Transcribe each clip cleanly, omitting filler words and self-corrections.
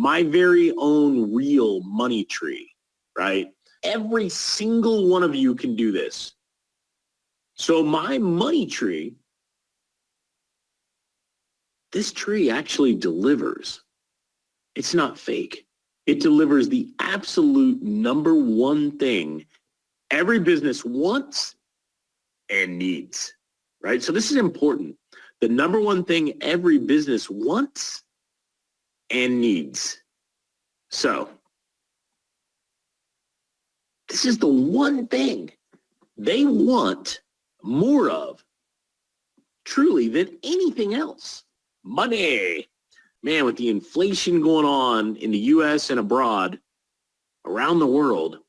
my very own real money tree, right? Every single one of you can do this. So my money tree, this tree actually delivers. It's not fake. It delivers the absolute number one thing every business wants and needs, right? So this is important. The number one thing every business wants and needs. So this is the one thing they want more of, truly, than anything else. Money. Man, with the inflation going on in the US and abroad, around the world,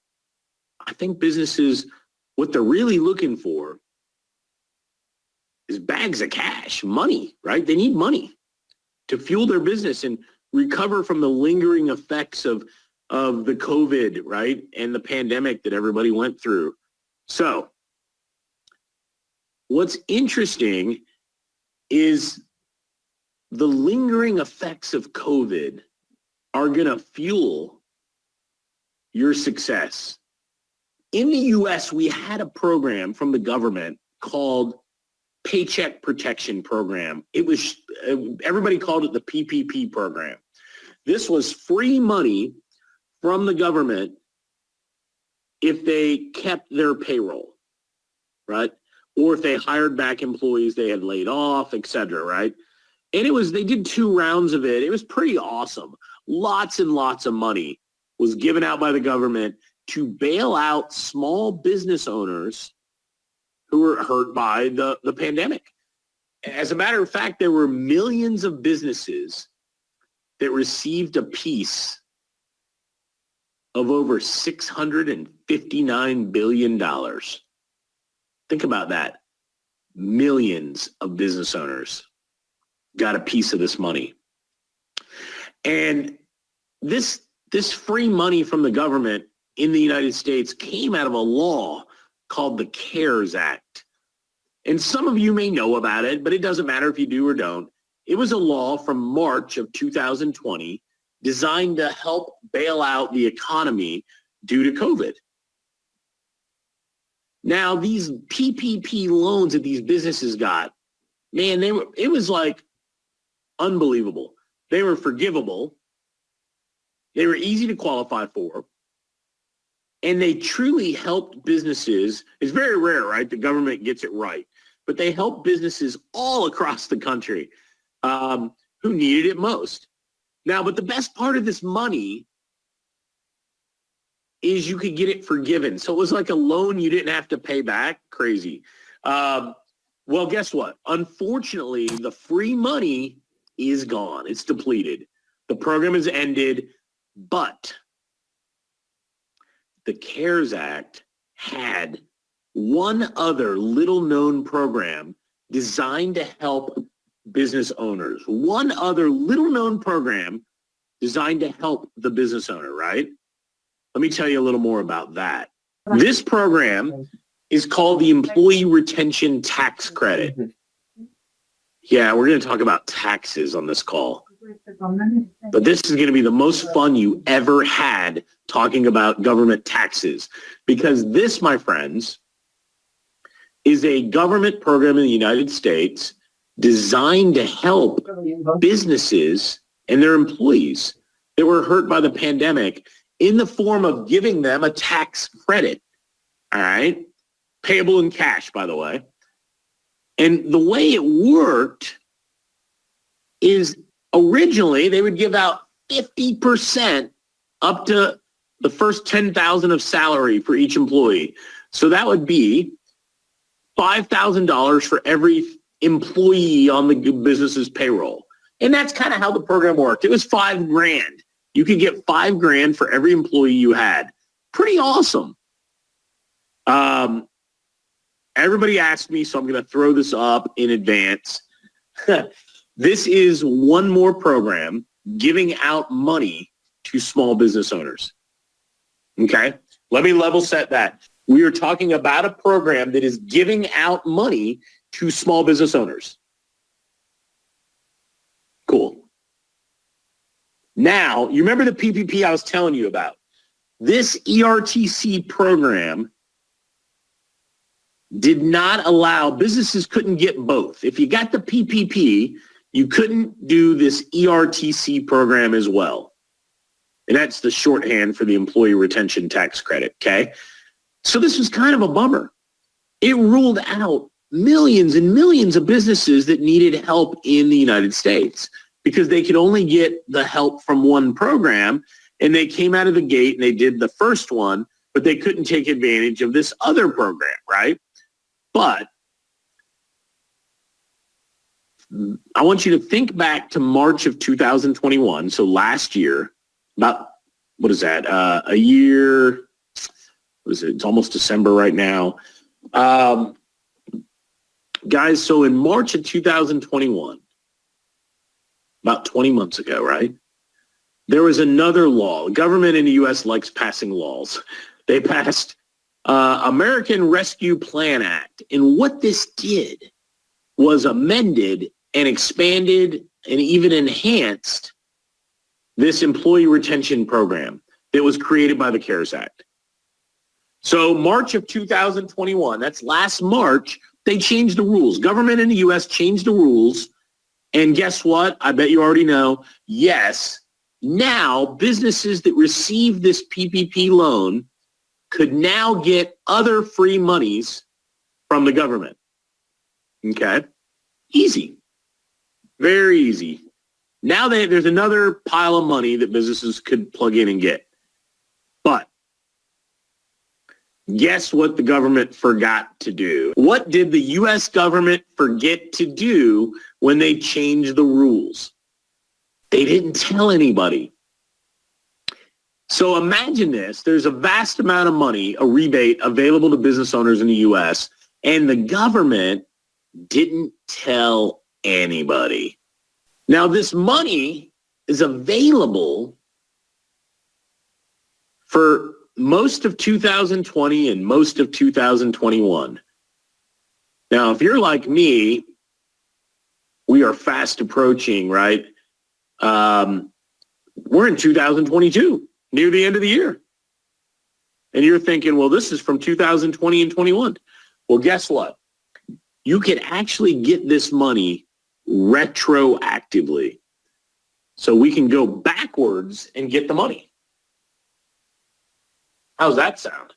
I think businesses, what they're really looking for is bags of cash, money, right? They need money to fuel their business and recover from the lingering effects of the COVID, right? And the pandemic that everybody went through. So what's interesting is the lingering effects of COVID are going to fuel your success. In the US, we had a program from the government called Paycheck Protection Program. It was, everybody called it the PPP program. This was free money from the government if they kept their payroll, right? Or if they hired back employees they had laid off, et cetera, right? And they did 2 rounds of it. It was pretty awesome. Lots and lots of money was given out by the government to bail out small business owners who were hurt by the pandemic. As a matter of fact, there were millions of businesses that received a piece of over $659 billion. Think about that. Millions of business owners got a piece of this money. And this free money from the government in the United States came out of a law called the CARES Act. And some of you may know about it, but it doesn't matter if you do or don't. It was a law from March of 2020 designed to help bail out the economy due to COVID. Now, these PPP loans that these businesses got, man, it was like unbelievable. They were forgivable. They were easy to qualify for. And they truly helped businesses. It's very rare, right? The government gets it right. But they helped businesses all across the country who needed it most. Now, but the best part of this money is you could get it forgiven. So it was like a loan you didn't have to pay back. Crazy. Well, guess what? Unfortunately, the free money is gone. It's depleted. The program has ended, but the CARES Act had one other little-known program designed to help business owners. One other little-known program designed to help the business owner, right? Let me tell you a little more about that. This program is called the Employee Retention Tax Credit. Yeah, we're going to talk about taxes on this call. But this is going to be the most fun you ever had talking about government taxes, because this, my friends, is a government program in the United States designed to help businesses and their employees that were hurt by the pandemic in the form of giving them a tax credit, all right? Payable in cash, by the way. And the way it worked is originally they would give out 50% up to the first $10,000 of salary for each employee. So that would be $5,000 for every employee on the business's payroll. And that's kind of how the program worked. It was $5,000. You could get $5,000 for every employee you had. Pretty awesome. Everybody asked me, so I'm going to throw this up in advance. This is one more program giving out money to small business owners. Okay? Let me level set that. We are talking about a program that is giving out money to small business owners. Cool. Now, you remember the PPP I was telling you about? This ERTC program did not allow, businesses couldn't get both. If you got the PPP, you couldn't do this ERTC program as well. And that's the shorthand for the Employee Retention Tax Credit, okay? So this was kind of a bummer. It ruled out millions and millions of businesses that needed help in the United States because they could only get the help from one program, and they came out of the gate and they did the first one, but they couldn't take advantage of this other program, right? But I want you to think back to March of 2021, so last year, about, what is that, a year, what is it? It's almost December right now. Guys, so in March of 2021, about 20 months ago, right, there was another law. Government in the U.S. likes passing laws. They passed American Rescue Plan Act. And what this did was amended and expanded and even enhanced this employee retention program that was created by the CARES Act. So March of 2021, that's last March, they changed the rules. Government in the U.S. changed the rules. And guess what? I bet you already know. Yes, now businesses that receive this PPP loan could now get other free monies from the government. Okay? Easy. Very easy. Now there's another pile of money that businesses could plug in and get. But guess what the government forgot to do? What did the U.S. government forget to do when they changed the rules? They didn't tell anybody. So imagine this. There's a vast amount of money, a rebate available to business owners in the U.S., and the government didn't tell anybody. Now, this money is available for most of 2020 and most of 2021. Now, if you're like me, we are fast approaching, right? We're in 2022, near the end of the year. And you're thinking, well, this is from 2020 and 21. Well, guess what? You can actually get this money retroactively. So we can go backwards and get the money. How's that sound?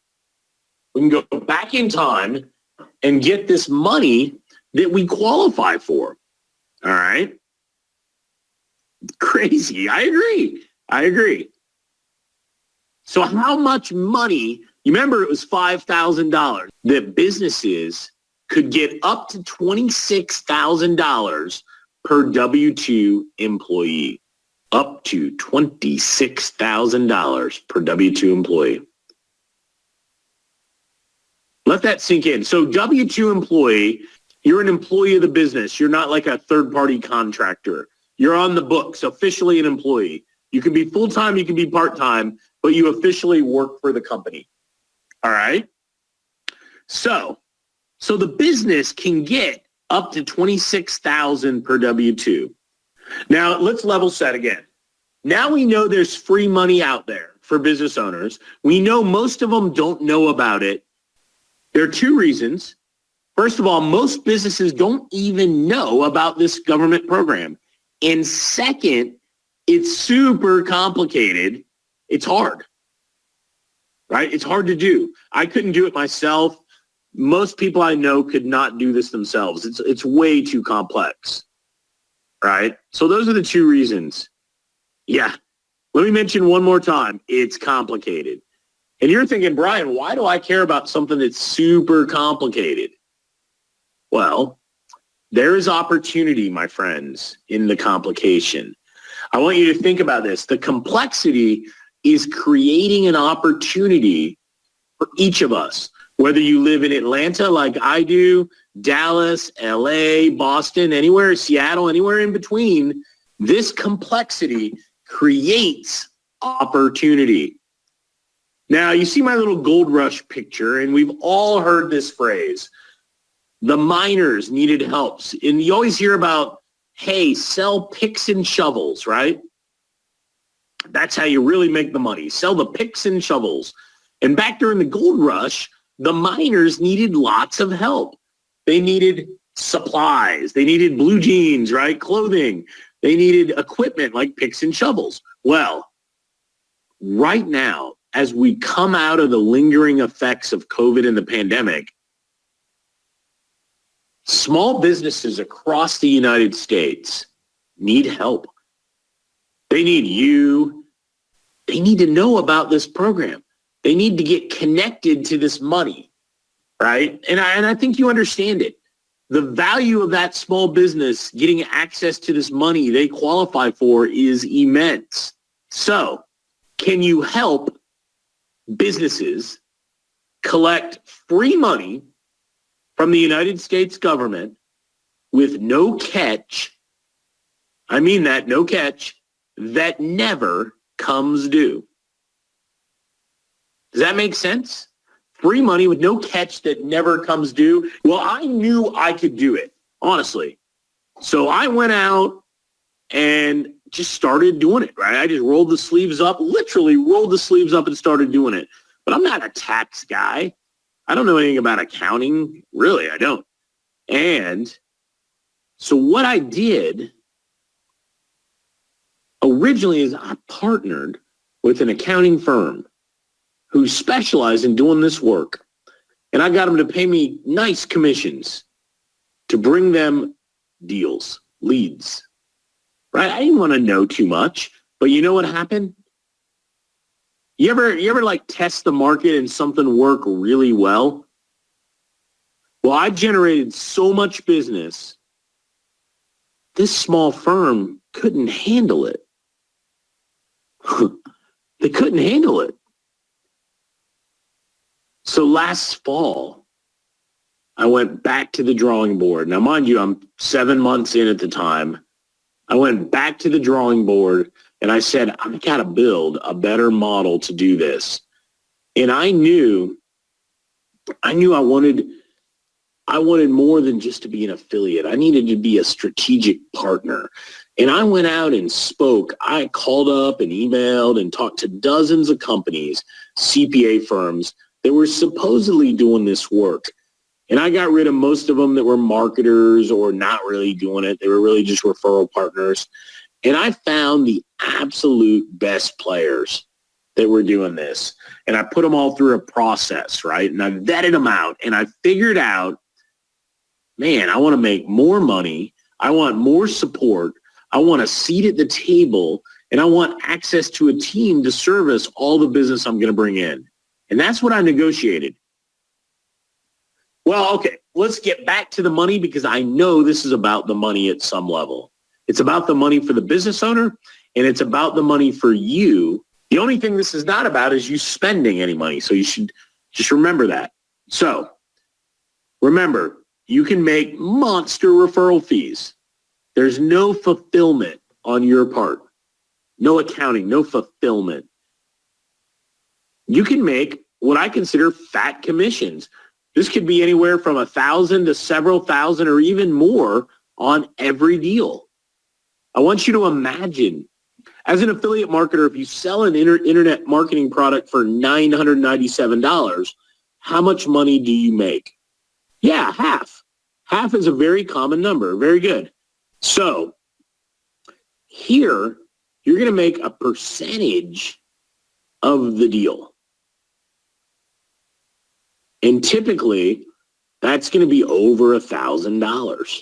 We can go back in time and get this money that we qualify for. All right? Crazy. I agree. So how much money, you remember it was $5,000, that businesses could get up to $26,000 per W-2 employee. Up to $26,000 per W-2 employee. Let that sink in. So W-2 employee, you're an employee of the business. You're not like a third-party contractor. You're on the books, officially an employee. You can be full-time, you can be part-time, but you officially work for the company. All right? So the business can get up to $26,000 per W-2. Now, let's level set again. Now we know there's free money out there for business owners. We know most of them don't know about it. There are two reasons. First of all, most businesses don't even know about this government program. And second, it's super complicated. It's hard, right? It's hard to do. I couldn't do it myself. Most people I know could not do this themselves. It's way too complex, right? So those are the two reasons. Yeah. Let me mention one more time. It's complicated. And you're thinking, Brian, why do I care about something that's super complicated? Well, there is opportunity, my friends, in the complication. I want you to think about this. The complexity is creating an opportunity for each of us. Whether you live in Atlanta like I do, Dallas, LA, Boston, anywhere, Seattle, anywhere in between, this complexity creates opportunity. Now, you see my little Goldrush picture, and we've all heard this phrase. The miners needed help. And you always hear about, hey, sell picks and shovels, right? That's how you really make the money. Sell the picks and shovels. And back during the gold rush, the miners needed lots of help. They needed supplies. They needed blue jeans, right? Clothing. They needed equipment like picks and shovels. Well, right now, as we come out of the lingering effects of COVID and the pandemic, small businesses across the United States need help. They need you. They need to know about this program. They need to get connected to this money, right? And I think you understand it. The value of that small business getting access to this money they qualify for is immense. So, can you help businesses collect free money from the United States government with no catch? I mean that, no catch, that never comes due. Does that make sense? Free money with no catch that never comes due. Well, I knew I could do it, honestly. So I went out and just started doing it, right? I just rolled the sleeves up, literally rolled the sleeves up and started doing it. But I'm not a tax guy. I don't know anything about accounting. Really, I don't. And so what I did originally is I partnered with an accounting firm who specialized in doing this work. And I got them to pay me nice commissions to bring them deals, leads, right? I didn't want to know too much, but you know what happened? You ever like test the market and something work really well? Well, I generated so much business, this small firm couldn't handle it. They couldn't handle it. So last fall, I went back to the drawing board. Now, mind you, I'm 7 months in at the time. I went back to the drawing board and I said, I've got to build a better model to do this. And I knew I wanted more than just to be an affiliate. I needed to be a strategic partner. And I went out and spoke. I called up and emailed and talked to dozens of companies, CPA firms, that were supposedly doing this work. And I got rid of most of them that were marketers or not really doing it. They were really just referral partners. And I found the absolute best players that were doing this. And I put them all through a process, right? And I vetted them out and I figured out, man, I want to make more money. I want more support. I want a seat at the table. And I want access to a team to service all the business I'm going to bring in. And that's what I negotiated. Well, okay, let's get back to the money because I know this is about the money at some level. It's about the money for the business owner and it's about the money for you. The only thing this is not about is you spending any money. So you should just remember that. So remember, you can make monster referral fees. There's no fulfillment on your part. No accounting, no fulfillment. You can make what I consider fat commissions. This could be anywhere from 1,000 to several thousand or even more on every deal. I want you to imagine, as an affiliate marketer, if you sell an internet marketing product for $997, how much money do you make? Yeah, half. Half is a very common number. Very good. So here, you're going to make a percentage of the deal. And typically, that's going to be over $1,000.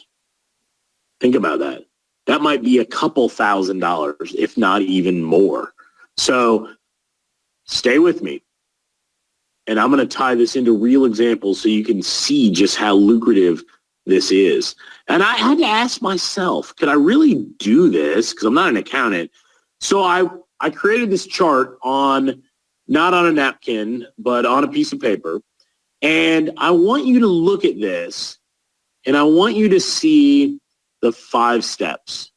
Think about that. That might be a couple $1,000s, if not even more. So stay with me. And I'm going to tie this into real examples so you can see just how lucrative this is. And I had to ask myself, could I really do this? Because I'm not an accountant. So I created this chart not on a napkin, but on a piece of paper. And I want you to look at this, and I want you to see the 5 steps.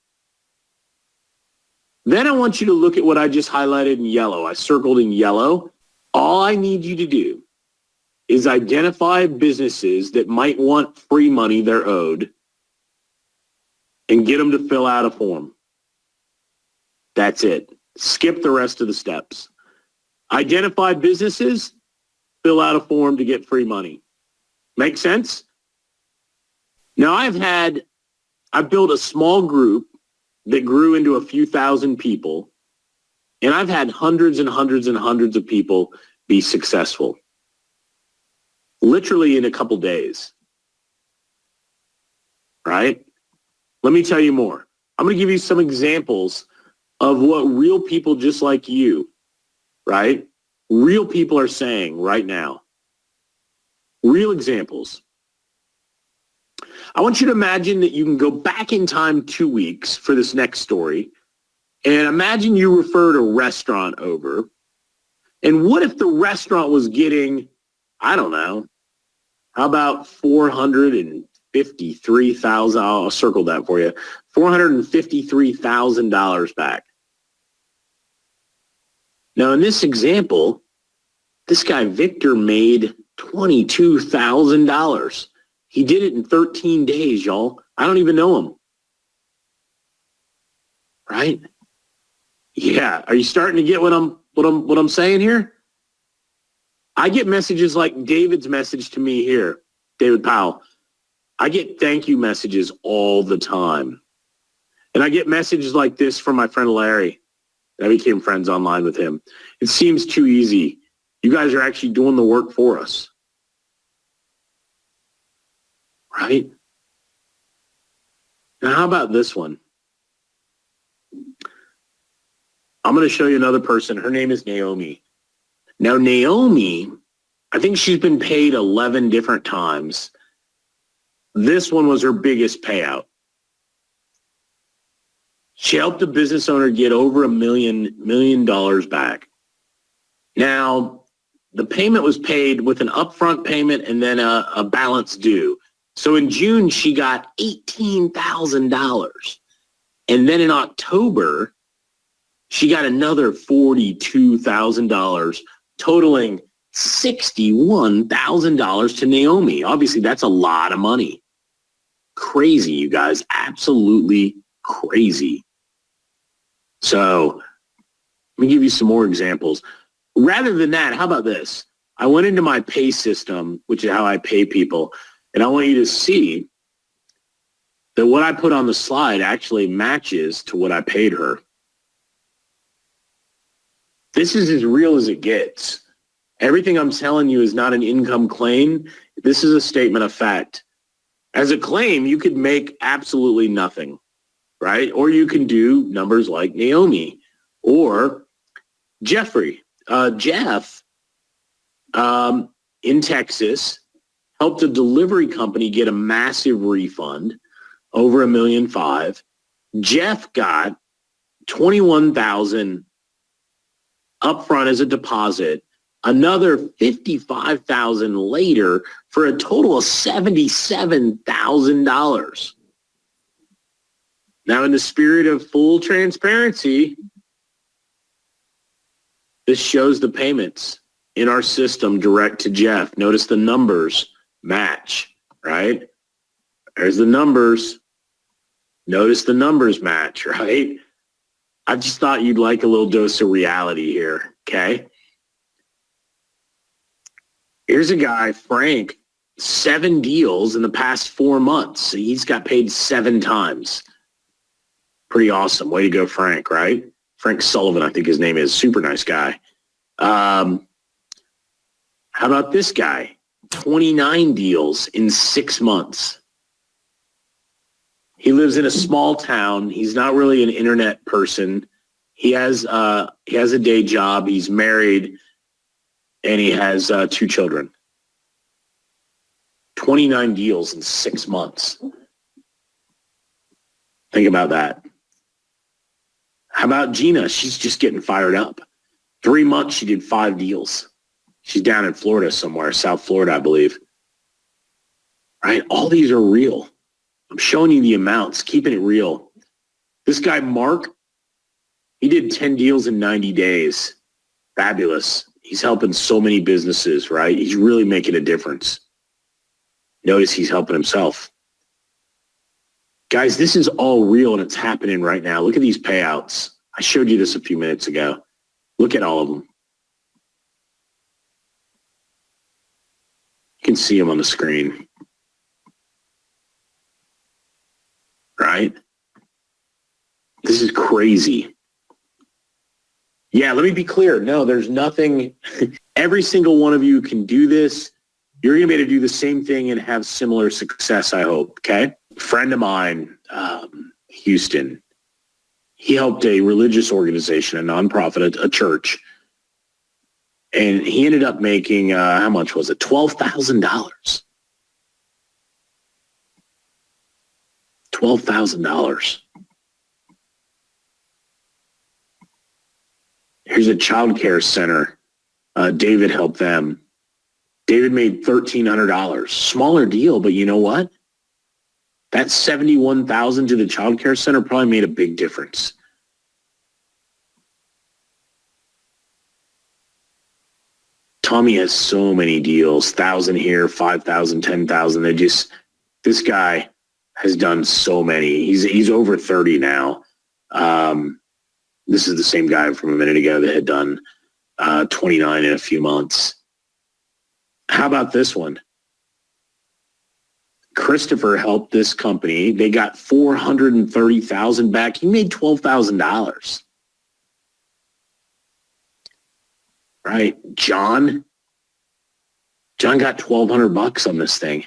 Then I want you to look at what I just highlighted in yellow. I circled in yellow. All I need you to do is identify businesses that might want free money they're owed and get them to fill out a form. That's it. Skip the rest of the steps. Identify businesses, fill out a form to get free money. Make sense? Now I've built a small group that grew into a few thousand people, and I've had hundreds and hundreds and hundreds of people be successful. Literally in a couple days. Right? Let me tell you more. I'm going to give you some examples of what real people just like you, right? Real people are saying right now. Real examples. I want you to imagine that you can go back in time 2 weeks for this next story, and imagine you referred a restaurant over. And what if the restaurant was getting, I don't know, how about $453,000? I'll circle that for you. $453,000 back. Now, in this example, this guy Victor made $22,000. He did it in 13 days, y'all. I don't even know him. Right? Yeah. Are you starting to get what I'm saying here? I get messages like David's message to me here, David Powell. I get thank you messages all the time. And I get messages like this from my friend Larry. I became friends online with him. It seems too easy. You guys are actually doing the work for us. Right? Now, how about this one? I'm going to show you another person. Her name is Naomi. Now, Naomi, I think she's been paid 11 different times. This one was her biggest payout. She helped a business owner get over $1 million back. Now, the payment was paid with an upfront payment and then a balance due. So in June, she got $18,000. And then in October, she got another $42,000, totaling $61,000 to Naomi. Obviously, that's a lot of money. Crazy, you guys. Absolutely crazy. So let me give you some more examples. Rather than that, how about this? I went into my pay system, which is how I pay people, and I want you to see that what I put on the slide actually matches to what I paid her. This is as real as it gets. Everything I'm telling you is not an income claim. This is a statement of fact. As a claim, you could make absolutely nothing, right? Or you can do numbers like Naomi or Jeffrey. Jeff in Texas helped a delivery company get a massive refund, over $1.5 million. Jeff got $21,000 upfront as a deposit, another $55,000 later for a total of $77,000. Now, in the spirit of full transparency, this shows the payments in our system direct to Jeff. Notice the numbers match, right? There's the numbers. Notice the numbers match, right? I just thought you'd like a little dose of reality here, okay? Here's a guy, Frank, 7 deals in the past 4 months. So he's got paid 7 times. Pretty awesome. Way to go, Frank, right? Frank Sullivan, I think his name is. Super nice guy. How about this guy? 29 deals in 6 months. He lives in a small town. He's not really an internet person. He has a day job. He's married, and he has 2 children. 29 deals in 6 months. Think about that. How about Gina? She's just getting fired up. 3 months, she did 5 deals. She's down in Florida somewhere, South Florida, I believe. Right? All these are real. I'm showing you the amounts, keeping it real. This guy, Mark, he did 10 deals in 90 days. Fabulous. He's helping so many businesses, right? He's really making a difference. Notice he's helping himself. Guys, this is all real and it's happening right now. Look at these payouts. I showed you this a few minutes ago. Look at all of them. You can see them on the screen. Right? This is crazy. Yeah, let me be clear. No, there's nothing. Every single one of you can do this. You're going to be able to do the same thing and have similar success, I hope. Okay? A friend of mine, Houston, he helped a religious organization, a nonprofit, a church. And he ended up making, how much was it? $12,000. $12,000. Here's a child care center. David helped them. David made $1,300. Smaller deal, but you know what? That $71,000 to the child care center probably made a big difference. Tommy has so many deals, 1,000 here, 5,000, 10,000. This guy has done so many. He's over 30 now. This is the same guy from a minute ago that had done 29 in a few months. How about this one? Christopher helped this company. They got $430,000 back. He made $12,000. Right? John got $1,200 on this thing.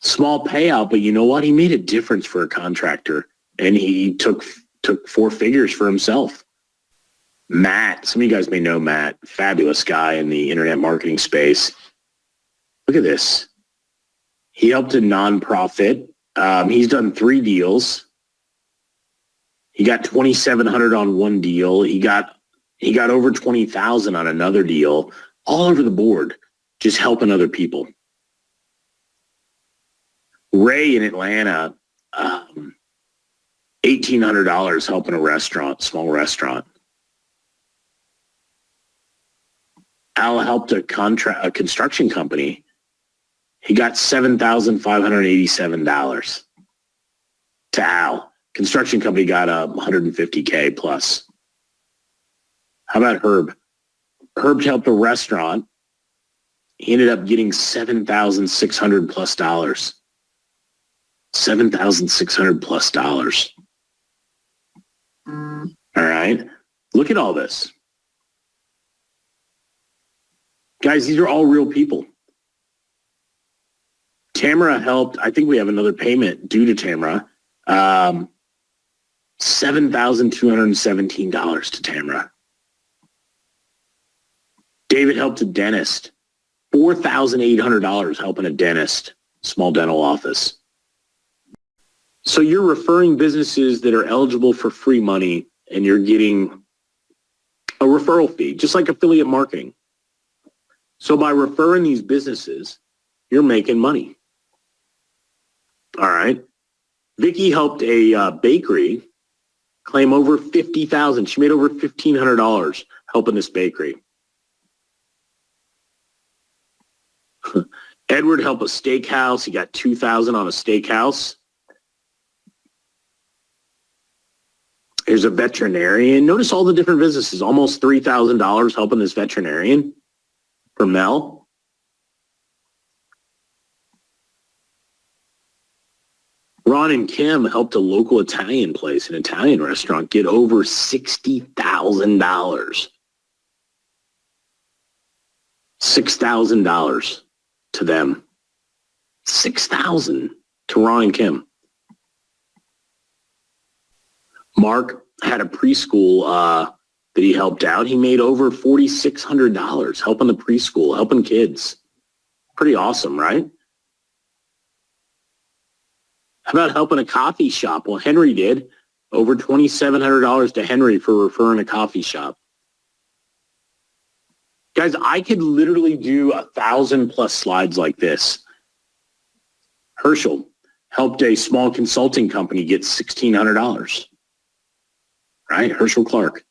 Small payout, but you know what? He made a difference for a contractor, and he took 4 figures for himself. Matt, some of you guys may know Matt, fabulous guy in the internet marketing space. Look at this. He helped a nonprofit. He's done 3 deals. He got $2,700 on one deal. He got over $20,000 on another deal. All over the board, just helping other people. Ray in Atlanta, $1,800 helping a restaurant, small restaurant. Al helped a construction company. He got $7,587 to Al. Construction company got $150K plus. How about Herb? Herb helped a restaurant. He ended up getting $7,600 plus dollars. $7,600 plus dollars. All right. Look at all this. Guys, these are all real people. Tamara helped. I think we have another payment due to Tamara. $7,217 to Tamara. David helped a dentist. $4,800 helping a dentist, small dental office. So you're referring businesses that are eligible for free money, and you're getting a referral fee, just like affiliate marketing. So by referring these businesses, you're making money. All right. Vicky helped a bakery claim over $50,000. She made over $1,500 helping this bakery. Edward helped a steakhouse. He got $2,000 on a steakhouse. Here's a veterinarian. Notice all the different businesses. Almost $3,000 helping this veterinarian for Mel. Ron and Kim helped a local Italian place, an Italian restaurant, get over $60,000. $6,000 to them. $6,000 to Ron and Kim. Mark had a preschool that he helped out. He made over $4,600 helping the preschool, helping kids. Pretty awesome, right? How about helping a coffee shop? Well, Henry did. Over $2,700 to Henry for referring a coffee shop. Guys, I could literally do 1,000 plus slides like this. Herschel helped a small consulting company get $1,600. Right? Herschel Clark.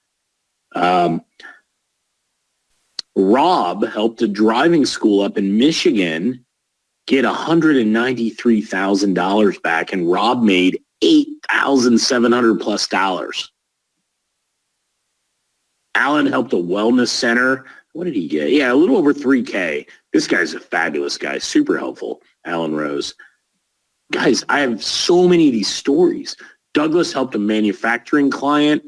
Rob helped a driving school up in Michigan get $193,000 back, and Rob made $8,700 plus dollars. Alan helped a wellness center. What did he get? Yeah, a little over $3K. This guy's a fabulous guy, super helpful, Alan Rose. Guys, I have so many of these stories. Douglas helped a manufacturing client.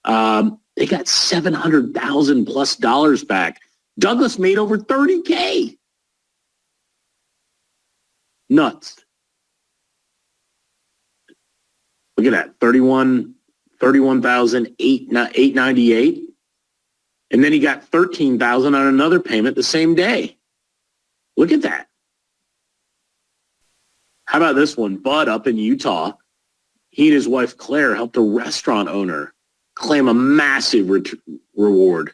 They got $700,000 plus back. Douglas made over $30K. Nuts. Look at that, 31,898. And then he got 13,000 on another payment the same day. Look at that. How about this one? Bud up in Utah. He and his wife Claire helped a restaurant owner claim a massive reward,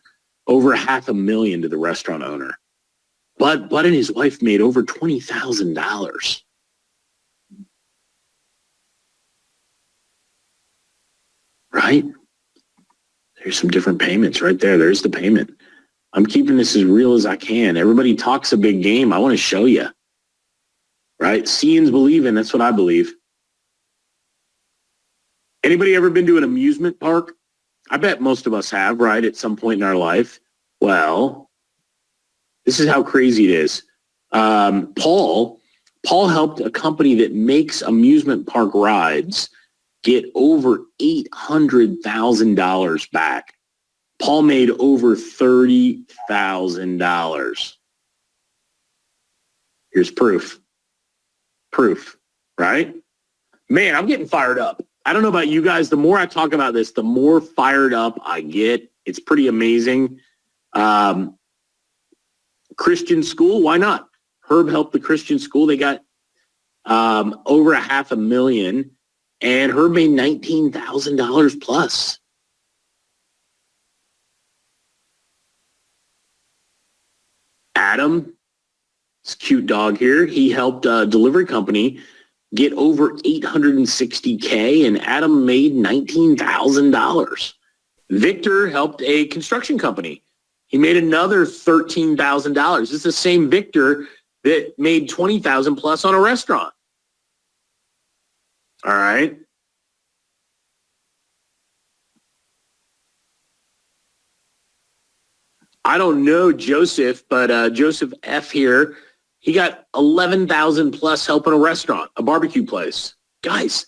over $500,000 to the restaurant owner. Bud and his wife made over $20,000. Right? There's some different payments right there. There's the payment. I'm keeping this as real as I can. Everybody talks a big game. I want to show you. Right? Seeing's believing. That's what I believe. Anybody ever been to an amusement park? I bet most of us have, right, at some point in our life. Well, this is how crazy it is. Paul helped a company that makes amusement park rides get over $800,000 back. Paul made over $30,000. Here's proof. Proof, right? Man, I'm getting fired up. I don't know about you guys. The more I talk about this, the more fired up I get. It's pretty amazing. Christian school, why not? Herb helped the Christian school. They got over $500,000, and Herb made $19,000 plus. Adam, this cute dog here, he helped a delivery company get over $860K, and Adam made $19,000. Victor helped a construction company. He made another $13,000. This is the same Victor that made $20,000 plus on a restaurant. All right. I don't know Joseph, but Joseph F here, he got 11,000 plus helping a restaurant, a barbecue place. Guys,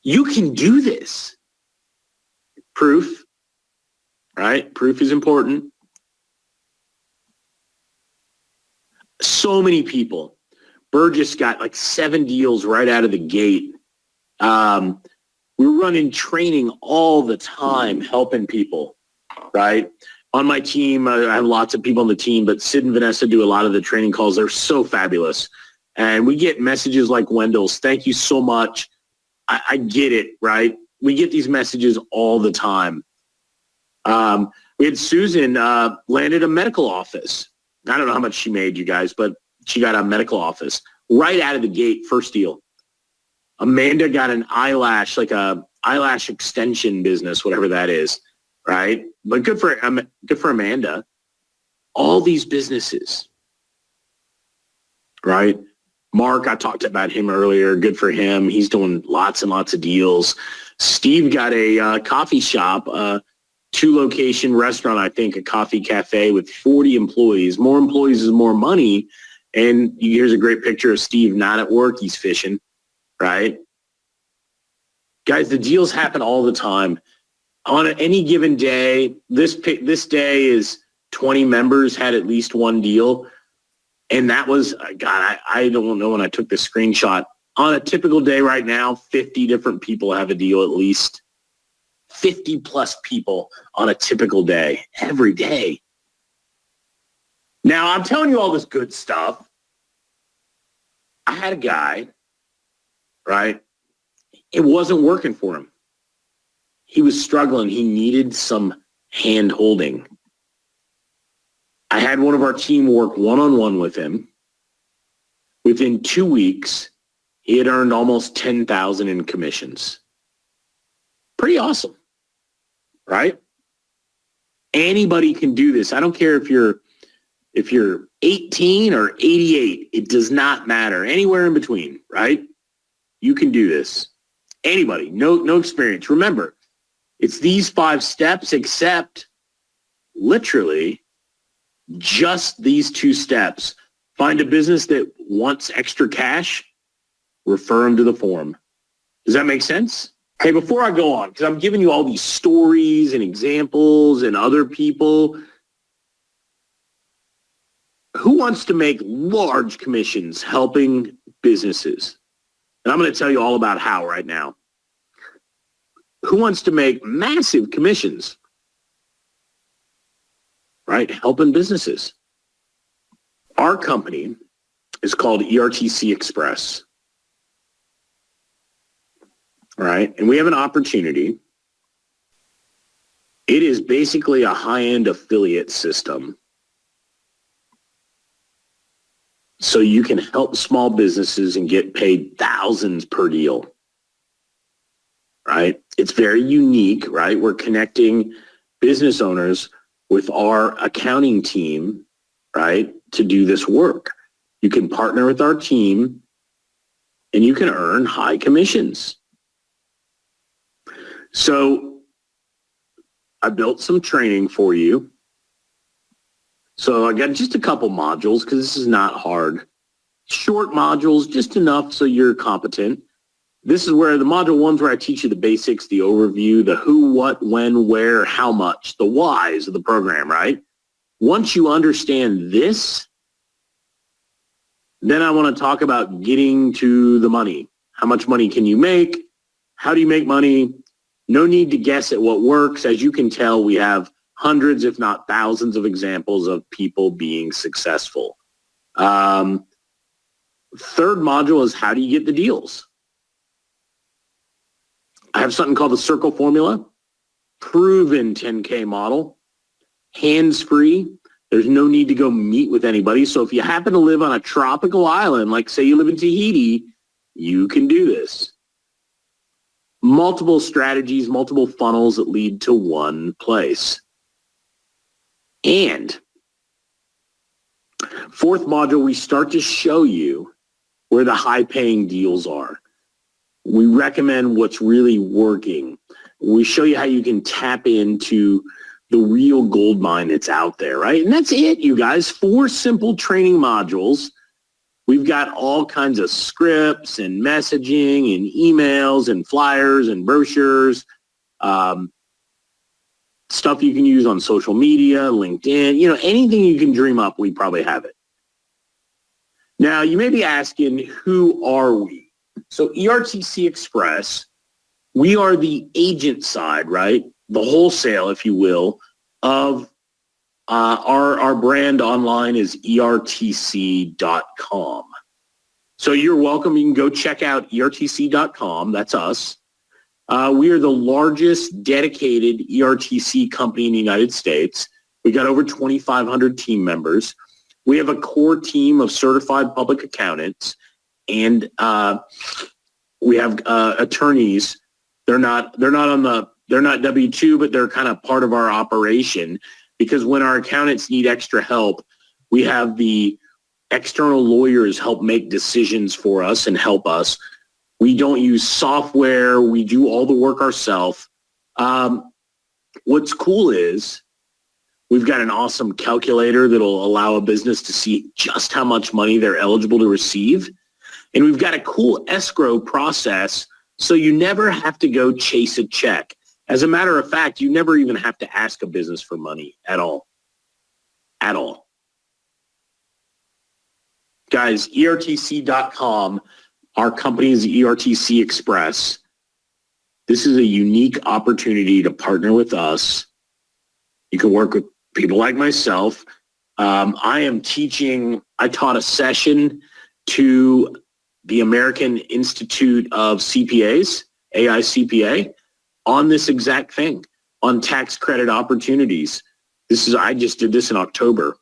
you can do this. Proof, right? Proof is important. So many people. Burgess got like 7 deals right out of the gate. We're running training all the time, helping people, right? On my team, I have lots of people on the team, but Sid and Vanessa do a lot of the training calls. They're so fabulous. And we get messages like Wendell's, thank you so much. I get it, right? We get these messages all the time. We had Susan landed a medical office. I don't know how much she made, you guys, but she got a medical office right out of the gate, first deal. Amanda got an eyelash, like a eyelash extension business, whatever that is. Right? But good for Amanda. All these businesses, right? Mark, I talked about him earlier. Good for him. He's doing lots and lots of deals. Steve got a coffee shop, 2-location restaurant, I think, a coffee cafe with 40 employees. More employees is more money. And here's a great picture of Steve not at work. He's fishing, right? Guys, the deals happen all the time. On any given day, this day is 20 members had at least one deal. And that was, God, I don't know when I took this screenshot. On a typical day right now, 50 different people have a deal at least. 50 plus people on a typical day, every day. Now, I'm telling you all this good stuff. I had a guy, right? It wasn't working for him. He was struggling. He needed some hand holding. I had one of our team work one-on-one with him. Within 2 weeks, he had earned almost $10,000 in commissions. Pretty awesome, right? Anybody can do this. I don't care if you're 18 or 88. It does not matter. Anywhere in between, right? You can do this. Anybody, no experience. Remember, it's these 5 steps, except literally just these 2 steps. Find a business that wants extra cash, refer them to the form. Does that make sense? Hey, before I go on, because I'm giving you all these stories and examples and other people, who wants to make large commissions helping businesses? And I'm going to tell you all about how right now. Who wants to make massive commissions, right, helping businesses? Our company is called ERTC Express, right? And we have an opportunity. It is basically a high-end affiliate system. So you can help small businesses and get paid thousands per deal, right? It's very unique, right? We're connecting business owners with our accounting team, right, to do this work. You can partner with our team and you can earn high commissions. So I built some training for you. So I got just a couple modules because this is not hard. Short modules, just enough so you're competent. This is where the module 1's where I teach you the basics, the overview, the who, what, when, where, how much, the whys of the program, right? Once you understand this, then I want to talk about getting to the money. How much money can you make? How do you make money? No need to guess at what works. As you can tell, we have hundreds, if not thousands, of examples of people being successful. Third module is how do you get the deals? I have something called the circle formula, proven 10K model, hands-free. There's no need to go meet with anybody. So if you happen to live on a tropical island, like say you live in Tahiti, you can do this. Multiple strategies, multiple funnels that lead to one place. And fourth module, we start to show you where the high-paying deals are. We recommend what's really working. We show you how you can tap into the real gold mine that's out there, right? And that's it, you guys. 4 simple training modules. We've got all kinds of scripts and messaging and emails and flyers and brochures, stuff you can use on social media, LinkedIn, anything you can dream up, we probably have it. Now, you may be asking, who are we? So ERTC Express, we are the agent side, right? The wholesale, if you will, of our brand online is ertc.com. So you're welcome. You can go check out ertc.com. That's us. We are the largest dedicated ERTC company in the United States. We got over 2,500 team members. We have a core team of certified public accountants, and we have attorneys. They're not W-2, but they're kind of part of our operation, because when our accountants need extra help, we have the external lawyers help make decisions for us and help us. We don't use software. We do all the work ourselves. What's cool is we've got an awesome calculator that'll allow a business to see just how much money they're eligible to receive. And we've got a cool escrow process, so you never have to go chase a check. As a matter of fact, you never even have to ask a business for money at all. At all. Guys, ERTC.com, our company is ERTC Express. This is a unique opportunity to partner with us. You can work with people like myself. I taught a session to the American Institute of CPAs, AICPA, on this exact thing, on tax credit opportunities. I just did this in October.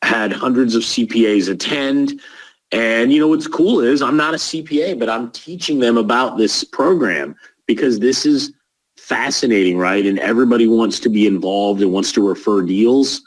Had hundreds of CPAs attend. And what's cool is I'm not a CPA, but I'm teaching them about this program because this is fascinating, right? And everybody wants to be involved and wants to refer deals.